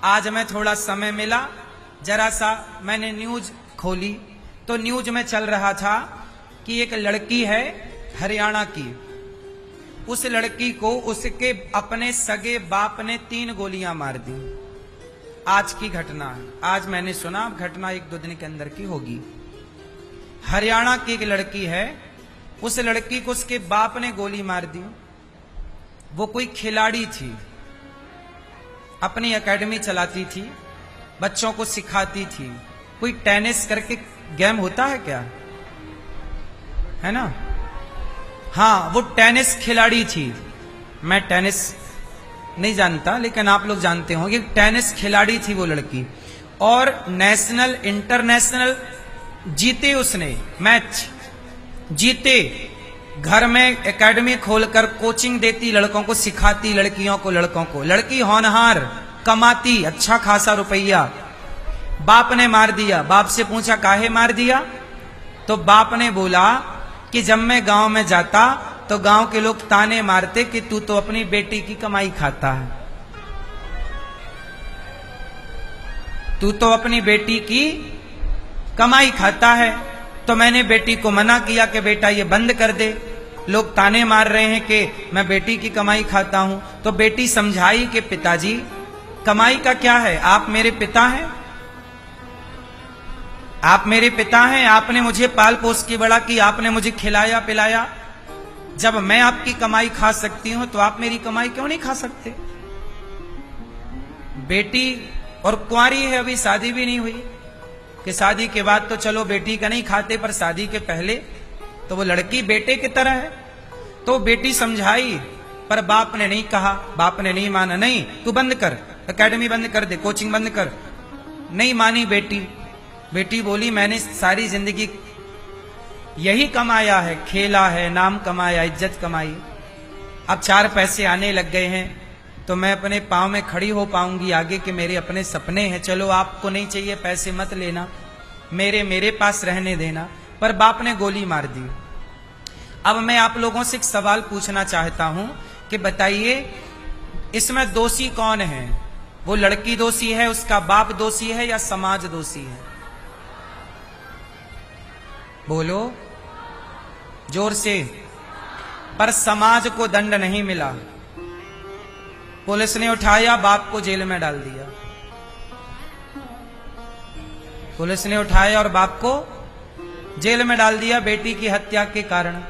आज मैं थोड़ा समय मिला, जरा सा मैंने न्यूज खोली तो न्यूज में चल रहा था कि एक लड़की है हरियाणा की। उस लड़की को उसके अपने सगे बाप ने 3 गोलियां मार दी। आज की घटना है, आज मैंने सुना, घटना 1-2 दिन के अंदर की होगी। हरियाणा की एक लड़की है, उस लड़की को उसके बाप ने गोली मार दी। वो कोई खिलाड़ी थी, अपनी एकेडमी चलाती थी, बच्चों को सिखाती थी। कोई टेनिस करके गेम होता है क्या, है ना? हाँ, वो टेनिस खिलाड़ी थी। मैं टेनिस नहीं जानता, लेकिन आप लोग जानते होंगे, टेनिस खिलाड़ी थी वो लड़की। और नेशनल इंटरनेशनल जीते, उसने मैच जीते। घर में एकेडमी खोलकर कोचिंग देती, लड़कों को सिखाती, लड़कियों को, लड़कों को। लड़की होनहार, कमाती अच्छा खासा रुपया। बाप ने मार दिया। बाप से पूछा काहे मार दिया? तो बाप ने बोला कि जब मैं गांव में जाता तो गांव के लोग ताने मारते कि तू तो अपनी बेटी की कमाई खाता है, तू तो अपनी बेटी की कमाई खाता है। तो मैंने बेटी को मना किया कि बेटा ये बंद कर दे, लोग ताने मार रहे हैं कि मैं बेटी की कमाई खाता हूं। तो बेटी समझाई कि पिताजी कमाई का क्या है, आप मेरे पिता हैं, आप मेरे पिता हैं, आपने मुझे पाल पोस के बड़ा की, आपने मुझे खिलाया पिलाया। जब मैं आपकी कमाई खा सकती हूं तो आप मेरी कमाई क्यों नहीं खा सकते? बेटी और कुंवारी है, अभी शादी भी नहीं हुई, कि शादी के बाद तो चलो बेटी का नहीं खाते, पर शादी के पहले तो वो लड़की बेटे की तरह है। तो बेटी समझाई, पर बाप ने नहीं कहा, बाप ने नहीं माना। नहीं, तू बंद कर, एकेडमी बंद कर दे, कोचिंग बंद कर। नहीं मानी बेटी। बेटी बोली मैंने सारी जिंदगी यही कमाया है, खेला है, नाम कमाया, इज्जत कमाई। अब 4 पैसे आने लग गए हैं तो मैं अपने पांव में खड़ी हो पाऊंगी आगे, कि मेरे अपने सपने हैं। चलो आपको नहीं चाहिए पैसे मत लेना, मेरे पास रहने देना। पर बाप ने गोली मार दी। अब मैं आप लोगों से एक सवाल पूछना चाहता हूं कि बताइए इसमें दोषी कौन है? वो लड़की दोषी है, उसका बाप दोषी है, या समाज दोषी है? बोलो जोर से। पर समाज को दंड नहीं मिला। पुलिस ने उठाया, बाप को जेल में डाल दिया। पुलिस ने उठाया और बाप को जेल में डाल दिया बेटी की हत्या के कारण।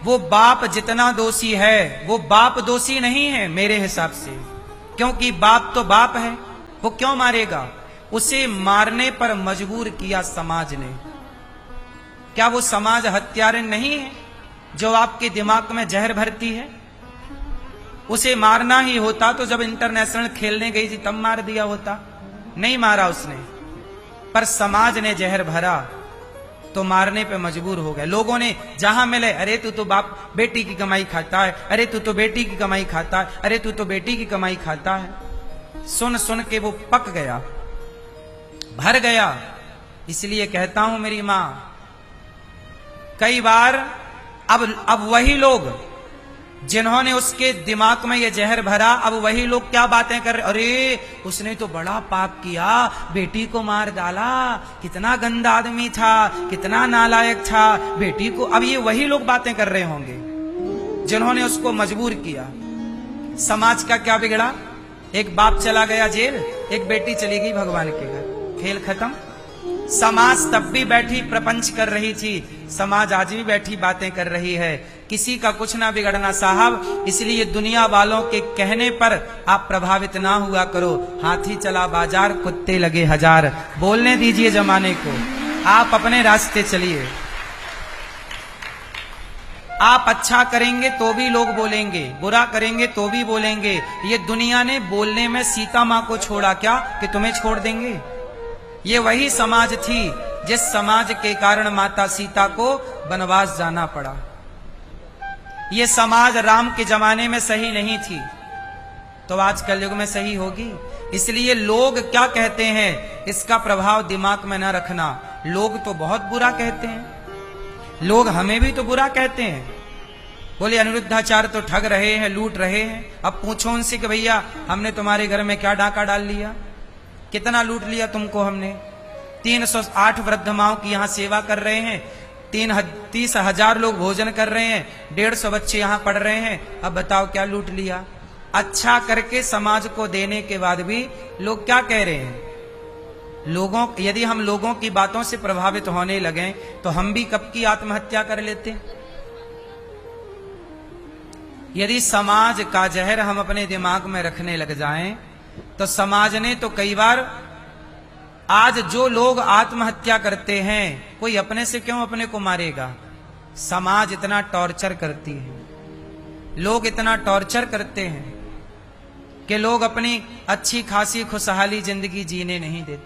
वो बाप जितना दोषी है, वो बाप दोषी नहीं है मेरे हिसाब से, क्योंकि बाप तो बाप है, वो क्यों मारेगा? उसे मारने पर मजबूर किया समाज ने। क्या वो समाज हत्यारे नहीं है जो आपके दिमाग में जहर भरती है? उसे मारना ही होता तो जब इंटरनेशनल खेलने गई थी तब मार दिया होता, नहीं मारा उसने। पर समाज ने जहर भरा तो मारने पे मजबूर हो गए। लोगों ने जहां मिले, अरे तू तो बाप बेटी की कमाई खाता है, अरे तू तो बेटी की कमाई खाता है, अरे तू तो बेटी की कमाई खाता है। सुन सुन के वो पक गया, भर गया। इसलिए कहता हूं मेरी मां, कई बार अब वही लोग जिन्होंने उसके दिमाग में ये जहर भरा, अब वही लोग क्या बातें कर रहे, अरे उसने तो बड़ा पाप किया, बेटी को मार डाला, कितना गंदा आदमी था, कितना नालायक था, बेटी को। अब ये वही लोग बातें कर रहे होंगे जिन्होंने उसको मजबूर किया। समाज का क्या बिगड़ा? एक बाप चला गया जेल, एक बेटी चली गई भगवान के घर, खेल खत्म। समाज तब भी बैठी प्रपंच कर रही थी, समाज आज भी बैठी बातें कर रही है। किसी का कुछ ना बिगड़ना साहब। इसलिए दुनिया वालों के कहने पर आप प्रभावित ना हुआ करो। हाथी चला बाजार, कुत्ते लगे हजार। बोलने दीजिए जमाने को, आप अपने रास्ते चलिए। आप अच्छा करेंगे तो भी लोग बोलेंगे, बुरा करेंगे तो भी बोलेंगे। ये दुनिया ने बोलने में सीता मां को छोड़ा क्या कि तुम्हें छोड़ देंगे? ये वही समाज थी जिस समाज के कारण माता सीता को वनवास जाना पड़ा। ये समाज राम के जमाने में सही नहीं थी तो आज कलयुग में सही होगी। इसलिए लोग क्या कहते हैं इसका प्रभाव दिमाग में न रखना। लोग तो बहुत बुरा कहते हैं, लोग हमें भी तो बुरा कहते हैं, बोले अनिरुद्धाचार्य तो ठग रहे हैं, लूट रहे हैं। अब पूछो उनसे कि भैया हमने तुम्हारे घर में क्या डाका डाल लिया, कितना लूट लिया तुमको हमने। 308 वृद्ध माओं की यहाँ सेवा कर रहे हैं, 30,000 लोग भोजन कर रहे हैं, 150 बच्चे यहाँ पढ़ रहे हैं। अब बताओ क्या लूट लिया। अच्छा करके समाज को देने के बाद भी लोग क्या कह रहे हैं। लोगों, यदि हम लोगों की बातों से प्रभावित होने लगे तो हम भी कब की आत्महत्या कर लेते। यदि समाज का जहर हम अपने दिमाग में रखने लग जाएं तो समाज ने तो कई बार, आज जो लोग आत्महत्या करते हैं, कोई अपने से क्यों अपने को मारेगा। समाज इतना टॉर्चर करती है, लोग इतना टॉर्चर करते हैं कि लोग अपनी अच्छी खासी खुशहाली जिंदगी जीने नहीं देते।